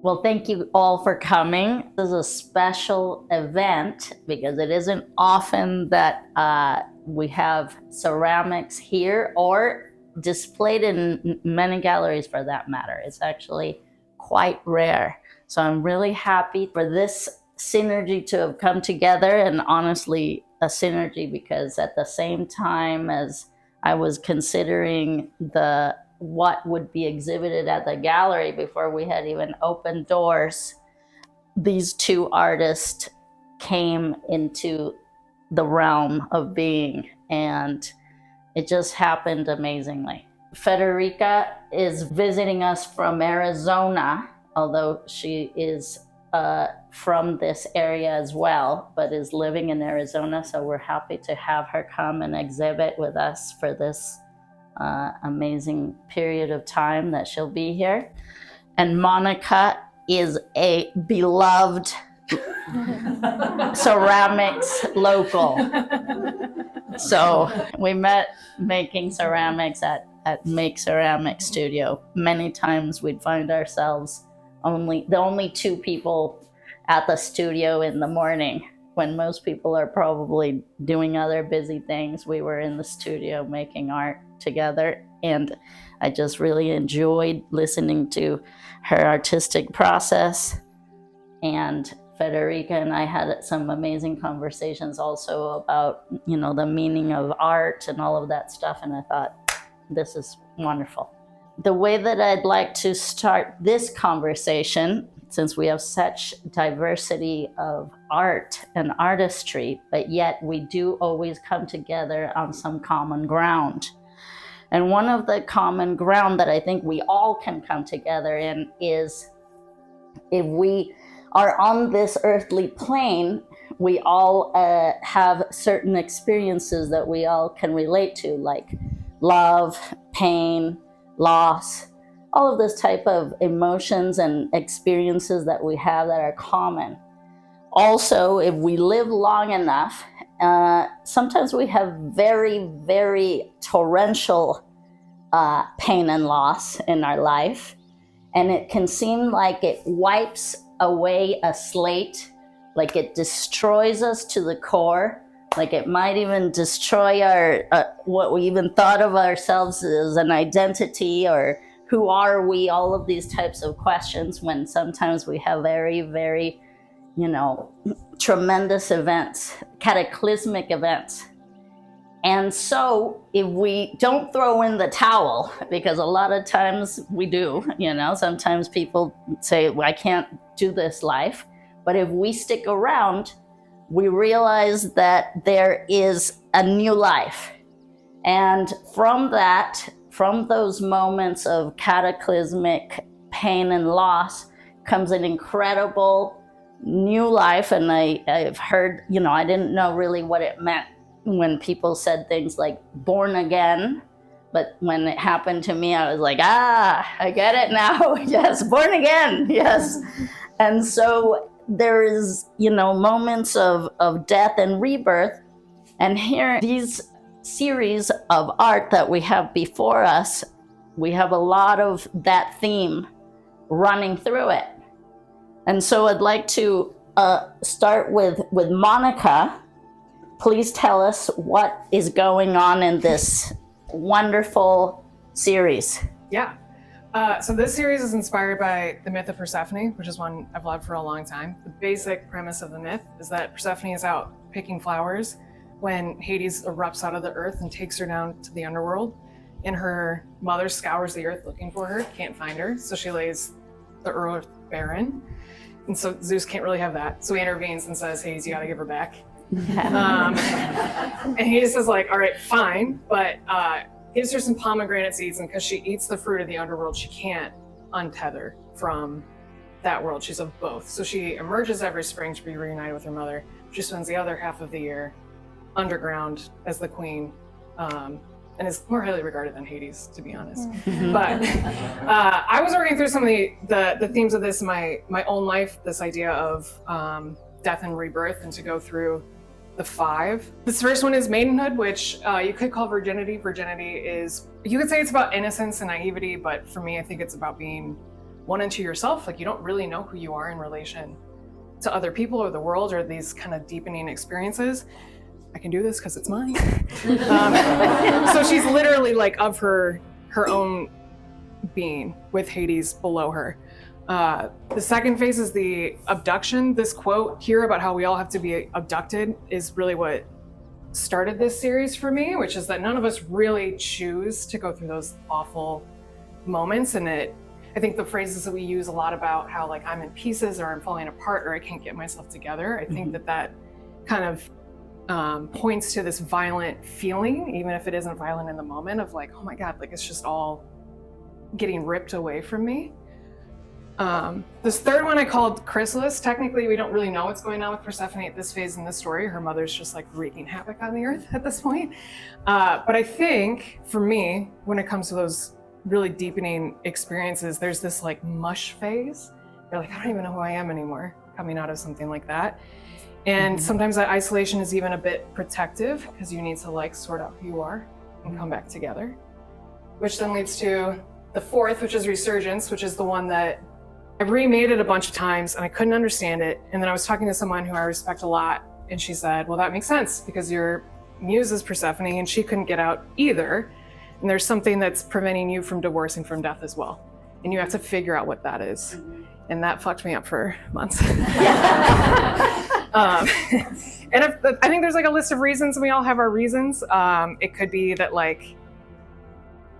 Well, thank you all for coming. This is a special event because it isn't often that we have ceramics here or displayed in many galleries for that matter. It's actually quite rare. So I'm really happy for this synergy to have come together, and honestly, a synergy because at the same time as I was considering what would be exhibited at the gallery before we had even opened doors, these two artists came into the realm of being, and it just happened amazingly. Federica is visiting us from Arizona, although she is from this area as well, but is living in Arizona. So we're happy to have her come and exhibit with us for this amazing period of time that she'll be here. And Monica is a beloved ceramics local. So we met making ceramics at Make Ceramic Studio. Many times we'd find ourselves the only two people at the studio in the morning. When most people are probably doing other busy things, we were in the studio making art together. And I just really enjoyed listening to her artistic process. And Federica and I had some amazing conversations also about, the meaning of art and all of that stuff. And I thought, this is wonderful. The way that I'd like to start this conversation, since we have such diversity of art and artistry, but yet we do always come together on some common ground. And one of the common ground that I think we all can come together in is, if we are on this earthly plane, we all have certain experiences that we all can relate to, like love, pain, loss, all of this type of emotions and experiences that we have that are common. Also, if we live long enough, sometimes we have very, very torrential pain and loss in our life. And it can seem like it wipes away a slate, like it destroys us to the core, like it might even destroy our what we even thought of ourselves as an identity, or who are we, all of these types of questions, when sometimes we have very, very, tremendous events, cataclysmic events. And so if we don't throw in the towel, because a lot of times we do, sometimes people say, well, I can't do this life. But if we stick around, we realize that there is a new life. And from those moments of cataclysmic pain and loss comes an incredible new life. And I've heard, I didn't know really what it meant when people said things like born again. But when it happened to me, I was like, I get it now. Yes, born again, yes. And so there is, moments of death and rebirth. And here, these series of art that we have before us, we have a lot of that theme running through it. And so I'd like to start with Monica. Please tell us what is going on in this wonderful series. Yeah. So this series is inspired by the myth of Persephone, which is one I've loved for a long time. The basic premise of the myth is that Persephone is out picking flowers when Hades erupts out of the earth and takes her down to the underworld. And her mother scours the earth looking for her, can't find her, so she lays the earth barren. And so Zeus can't really have that. So he intervenes and says, Hades, you gotta give her back. And Hades is like, all right, fine, but gives her some pomegranate seeds, and because she eats the fruit of the underworld, she can't untether from that world. She's of both. So she emerges every spring to be reunited with her mother. She spends the other half of the year underground as the queen, and is more highly regarded than Hades, to be honest. But I was working through some of the themes of this in my own life, this idea of death and rebirth, and to go through the 5. This first one is maidenhood, which you could call virginity. Virginity is, you could say it's about innocence and naivety, but for me, I think it's about being one into yourself. Like you don't really know who you are in relation to other people or the world or these kind of deepening experiences. I can do this because it's mine. So she's literally like of her own being with Hades below her. The second phase is the abduction. This quote here about how we all have to be abducted is really what started this series for me, which is that none of us really choose to go through those awful moments. And I think the phrases that we use a lot about how like I'm in pieces or I'm falling apart or I can't get myself together, I think that kind of points to this violent feeling, even if it isn't violent in the moment, of like, oh my God, like it's just all getting ripped away from me. This third one I called Chrysalis. Technically, we don't really know what's going on with Persephone at this phase in the story. Her mother's just like wreaking havoc on the earth at this point. But I think for me, when it comes to those really deepening experiences, there's this like mush phase. You're like, I don't even know who I am anymore coming out of something like that. And sometimes that isolation is even a bit protective because you need to like sort out who you are and come back together. Which then leads to the fourth, which is Resurgence, which is the one that I remade it a bunch of times and I couldn't understand it. And then I was talking to someone who I respect a lot and she said, well, that makes sense because your muse is Persephone and she couldn't get out either. And there's something that's preventing you from divorcing from death as well. And you have to figure out what that is. And that fucked me up for months. And I think there's like a list of reasons and we all have our reasons. It could be that like,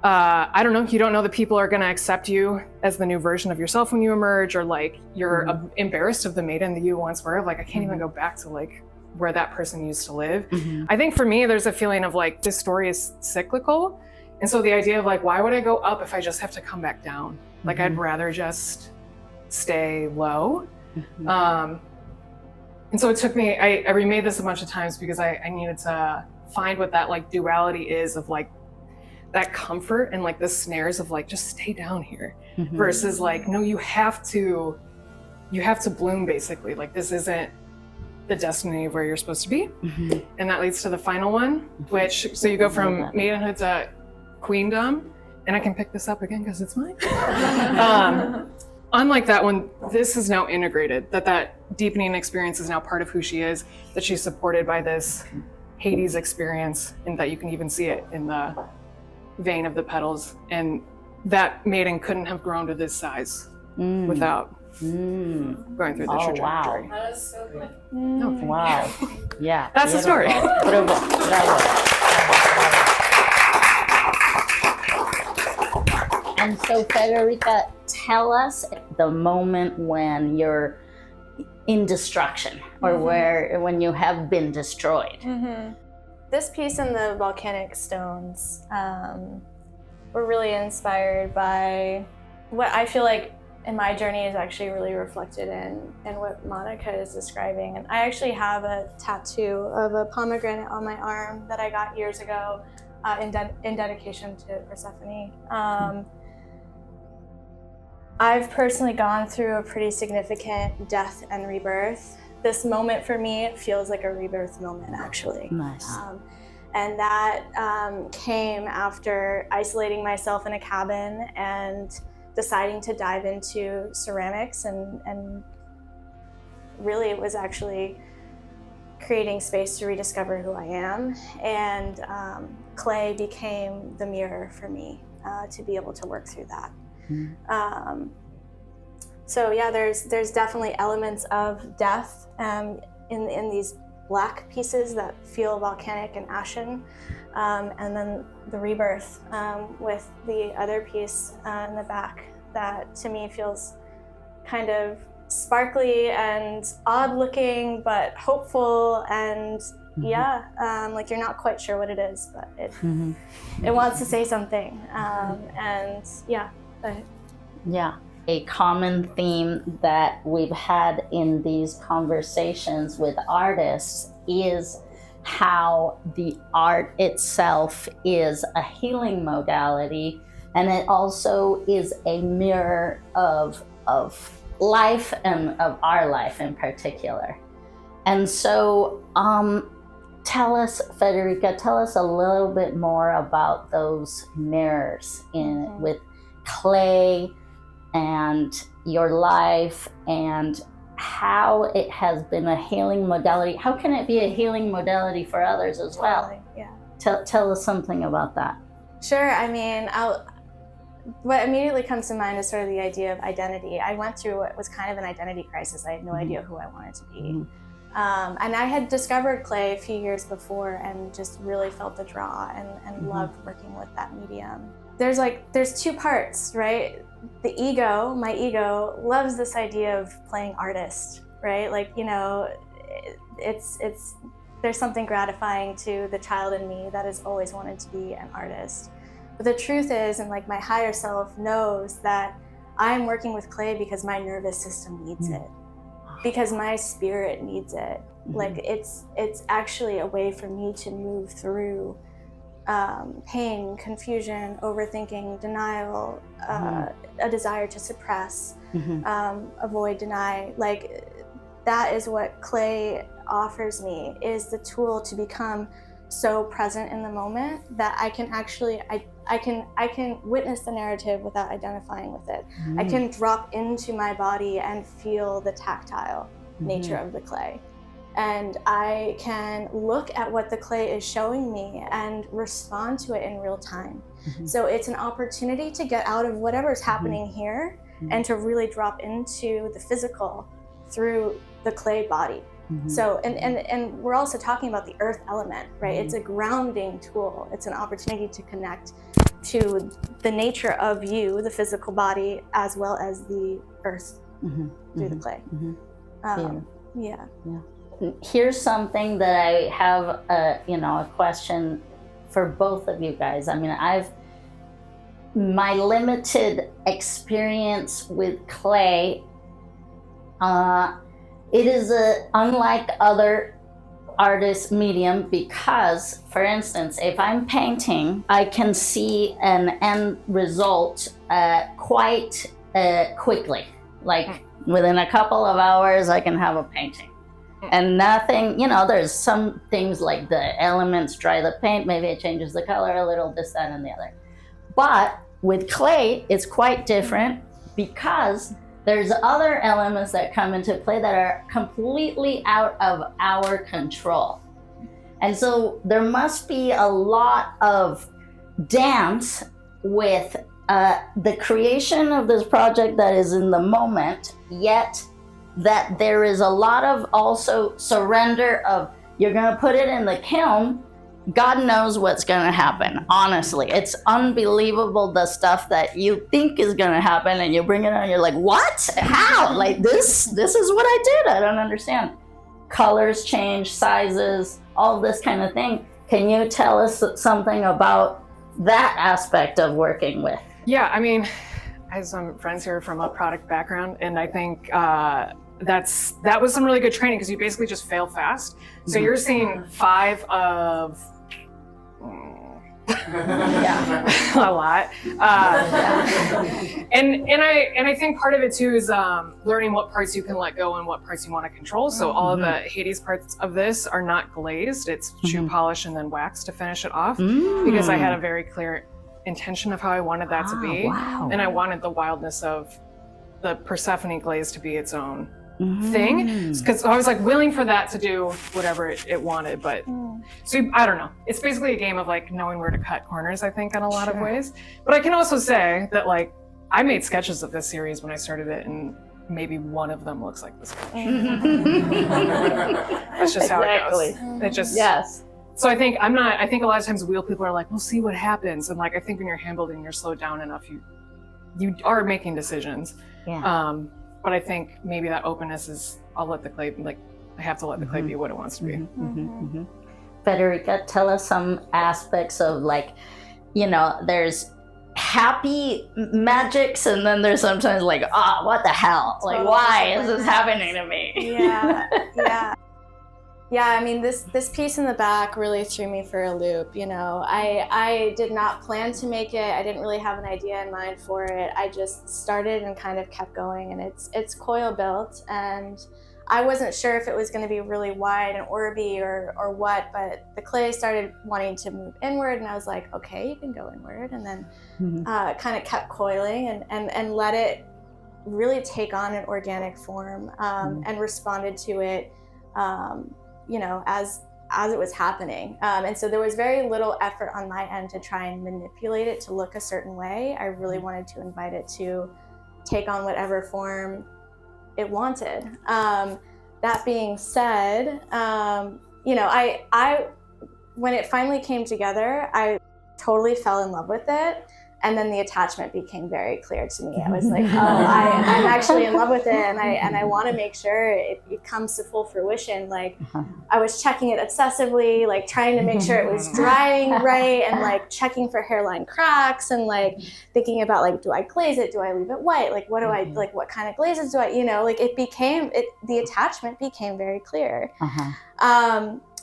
I don't know, you don't know that people are going to accept you as the new version of yourself when you emerge, or like you're embarrassed of the maiden that you once were. Like, I can't even go back to like where that person used to live. I think for me, there's a feeling of like, this story is cyclical. And so the idea of like, why would I go up if I just have to come back down? Like, I'd rather just stay low. And so it took me, I remade this a bunch of times because I needed to find what that like duality is of like, that comfort and like the snares of like, just stay down here versus like, no, you have to bloom basically. Like this isn't the destiny of where you're supposed to be. And that leads to the final one, which, so you go from maidenhood to queendom, and I can pick this up again because it's mine. Unlike that one, this is now integrated, that deepening experience is now part of who she is, that she's supported by this Hades experience, and that you can even see it in the vein of the petals, and that maiden couldn't have grown to this size without going through the trajectory. Wow. That is so good. Wow. Yeah. That's the story. Bravo. And so, Federica, tell us the moment when you're in destruction or when you have been destroyed. This piece and the volcanic stones were really inspired by what I feel like in my journey is actually really reflected in what Monica is describing. And I actually have a tattoo of a pomegranate on my arm that I got years ago in dedication to Persephone. I've personally gone through a pretty significant death and rebirth. This moment for me, it feels like a rebirth moment, actually. Nice. And that came after isolating myself in a cabin and deciding to dive into ceramics, and really it was actually creating space to rediscover who I am. And clay became the mirror for me to be able to work through that. So yeah, there's definitely elements of death in these black pieces that feel volcanic and ashen, and then the rebirth with the other piece in the back that to me feels kind of sparkly and odd looking but hopeful, and like you're not quite sure what it is, but it wants to say something, and a common theme that we've had in these conversations with artists is how the art itself is a healing modality, and it also is a mirror of life and of our life in particular. And so tell us, Federica, tell us a little bit more about those mirrors with clay and your life and how it has been a healing modality. How can it be a healing modality for others as well? Totally, yeah. Tell us something about that. Sure. I mean, what immediately comes to mind is sort of the idea of identity. I went through what was kind of an identity crisis. I had no idea who I wanted to be. And I had discovered clay a few years before and just really felt the draw and loved working with that medium. There's two parts, right? The ego, my ego, loves this idea of playing artist, right? Like, you know, there's something gratifying to the child in me that has always wanted to be an artist. But the truth is, and like my higher self knows that I'm working with clay because my nervous system needs it, because my spirit needs it. Like it's actually a way for me to move through pain, confusion, overthinking, denial, a desire to suppress, avoid, deny. Like that is what clay offers me, is the tool to become so present in the moment that I can actually, I can witness the narrative without identifying with it. I can drop into my body and feel the tactile nature of the clay. And I can look at what the clay is showing me and respond to it in real time. So it's an opportunity to get out of whatever's happening here and to really drop into the physical through the clay body. So, and we're also talking about the earth element, right? It's a grounding tool. It's an opportunity to connect to the nature of you, the physical body, as well as the earth through the clay. Yeah. Here's something that I have a question for both of you guys. I mean, my limited experience with clay, it is unlike other artist medium because, for instance, if I'm painting, I can see an end result quite quickly. Like within a couple of hours, I can have a painting. And nothing, there's some things like the elements dry the paint, maybe it changes the color a little, this, that, and the other. But with clay, it's quite different because there's other elements that come into play that are completely out of our control. And so there must be a lot of dance with the creation of this project that is in the moment, yet that there is a lot of also surrender of, you're gonna put it in the kiln, God knows what's gonna happen. Honestly, it's unbelievable the stuff that you think is gonna happen and you bring it on and you're like, what? How? Like this is what I did, I don't understand. Colors change, sizes, all this kind of thing. Can you tell us something about that aspect of working with? Yeah, I mean, I have some friends here from a product background, and I think that was some really good training because you basically just fail fast. So you're seeing 5 of a lot, and I think part of it too is learning what parts you can let go and what parts you want to control. So all of the Hades parts of this are not glazed; it's shoe polish and then wax to finish it off, because I had a very clear intention of how I wanted that to be, and I wanted the wildness of the Persephone glaze to be its own thing, because I was like willing for that to do whatever it wanted. But so I don't know, it's basically a game of like knowing where to cut corners, I think, in a lot of ways. But I can also say that like I made sketches of this series when I started it, and maybe one of them looks like this sketch. That's just how it goes. It just So I think I think a lot of times wheel people are like, we'll see what happens. And like, I think when you're hand building, you're slowed down enough, you are making decisions. But I think maybe that openness is, I'll let the clay, like, I have to let the clay be what it wants to be. Federica, tell us some aspects of like, there's happy magics and then there's sometimes like, what the hell? Like, why is this happening to me? Yeah, I mean, this piece in the back really threw me for a loop. I did not plan to make it. I didn't really have an idea in mind for it. I just started and kind of kept going, and it's coil built, and I wasn't sure if it was going to be really wide and orby or what, but the clay started wanting to move inward, and I was like, okay, you can go inward, and then kind of kept coiling and let it really take on an organic form, and responded to it, you know, as it was happening. And so there was very little effort on my end to try and manipulate it to look a certain way. I really wanted to invite it to take on whatever form it wanted. That being said, you know, I when it finally came together, I totally fell in love with it. And then the attachment became very clear to me. I was like, oh, I'm actually in love with it, and I want to make sure it comes to full fruition. Like, I was checking it obsessively, like trying to make sure it was drying right, and like checking for hairline cracks, and like thinking about like, do I glaze it? Do I leave it white? Like, what do I like? What kind of glazes do I? You know, like the attachment became very clear.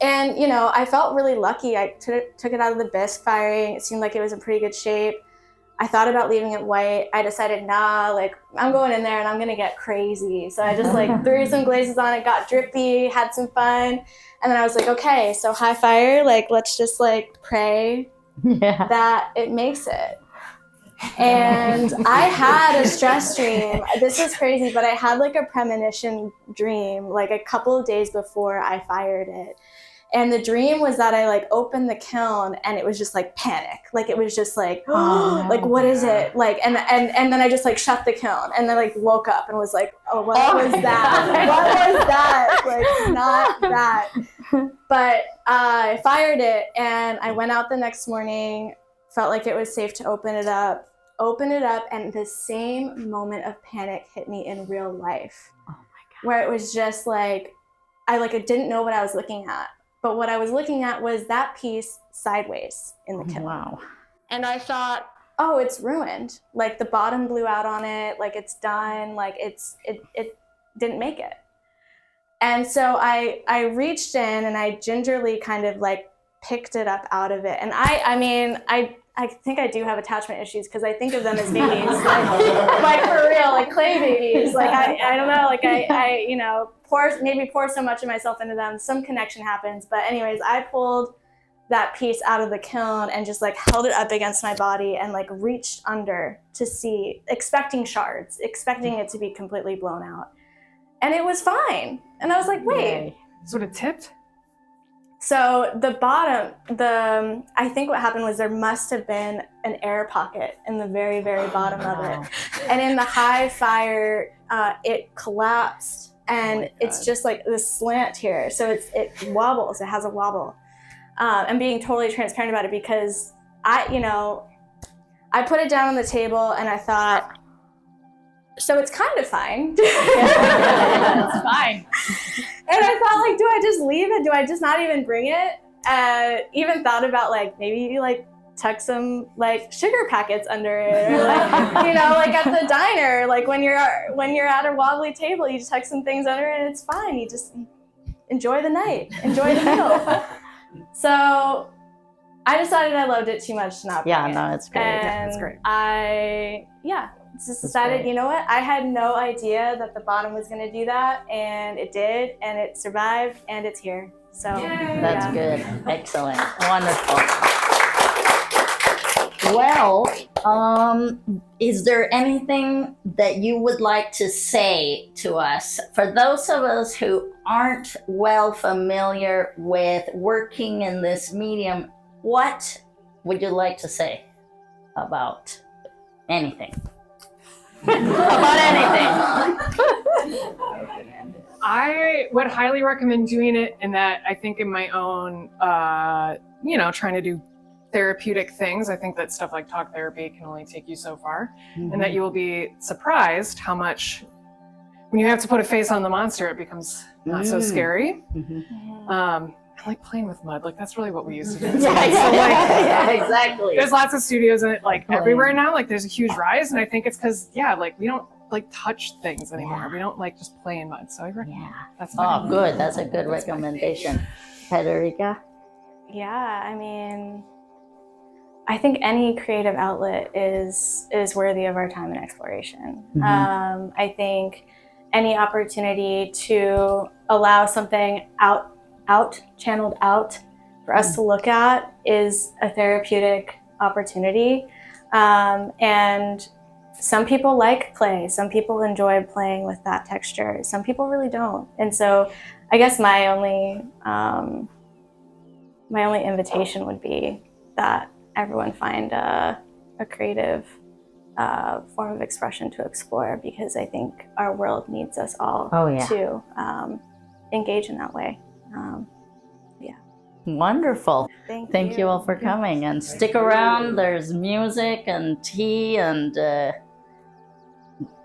And you know, I felt really lucky. I took it out of the bisque firing. It seemed like it was in pretty good shape. I thought about leaving it white. I decided, nah, like I'm going in there and I'm gonna get crazy. So I just like threw some glazes on it, got drippy, had some fun. And then I was like, okay, so high fire, like let's just like pray that it makes it. And I had a stress dream. This is crazy, but I had like a premonition dream like a couple of days before I fired it. And the dream was that I like opened the kiln and it was just like panic. Like it was just like, oh, like what is it? Like and then I just like shut the kiln and then like woke up and was like, oh, what was that? What was that? Like not that. But I fired it and I went out the next morning, felt like it was safe to open it up, and the same moment of panic hit me in real life. Oh my God. Where it was just like, I didn't know what I was looking at. But what I was looking at was that piece sideways in the kiln. Wow. And I thought, oh, it's ruined. Like the bottom blew out on it. Like it's done. Like it didn't make it. And so I reached in and I gingerly kind of like picked it up out of it. And I think I do have attachment issues because I think of them as babies, like for real, like clay babies. Like I don't know, like I you know, pour so much of myself into them, some connection happens. But anyways, I pulled that piece out of the kiln and just like held it up against my body and like reached under to see, expecting shards, expecting it to be completely blown out. And it was fine. And I was like, wait. Sort of tipped? So the bottom, I think what happened was there must have been an air pocket in the very, very bottom of it. And in the high fire, it collapsed and it's just like this slant here. So it wobbles, it has a wobble. I'm being totally transparent about it because I put it down on the table and I thought, so it's kind of fine. It's fine. And I thought, like, do I just leave it? Do I just not even bring it? Even thought about like maybe like tuck some like sugar packets under it, or like, you know, like at the diner, like when you're at a wobbly table, you just tuck some things under it and it's fine. You just enjoy the night, enjoy the meal. So I decided I loved it too much to not bring it. No, it's great. And it's great. I just decided, you know what? I had no idea that the bottom was going to do that, and it did, and it survived, and it's here. So that's good. Excellent. Wonderful. Well, is there anything that you would like to say to us? For those of us who aren't well familiar with working in this medium, what would you like to say about anything? About anything. I would highly recommend doing it in that I think in my own, trying to do therapeutic things. I think that stuff like talk therapy can only take you so far, and that you will be surprised how much, when you have to put a face on the monster, it becomes not so scary. I like playing with mud. Like that's really what we used to do. Yeah, exactly. There's lots of studios in it, like everywhere now. Like there's a huge rise, and I think it's because like we don't like touch things anymore. Yeah. We don't like just play in mud. So I recommend that's fine. Oh, good. That's a good recommendation. Federica? Yeah, I mean, I think any creative outlet is worthy of our time and exploration. I think any opportunity to allow something channeled out for us to look at is a therapeutic opportunity. And some people like clay. Some people enjoy playing with that texture. Some people really don't. And so I guess my only invitation would be that everyone find a creative form of expression to explore, because I think our world needs us all to engage in that way. Wonderful. Thank you all for coming, and stick around. There's music and tea and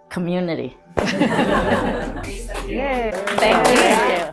community. Yay. Thank you.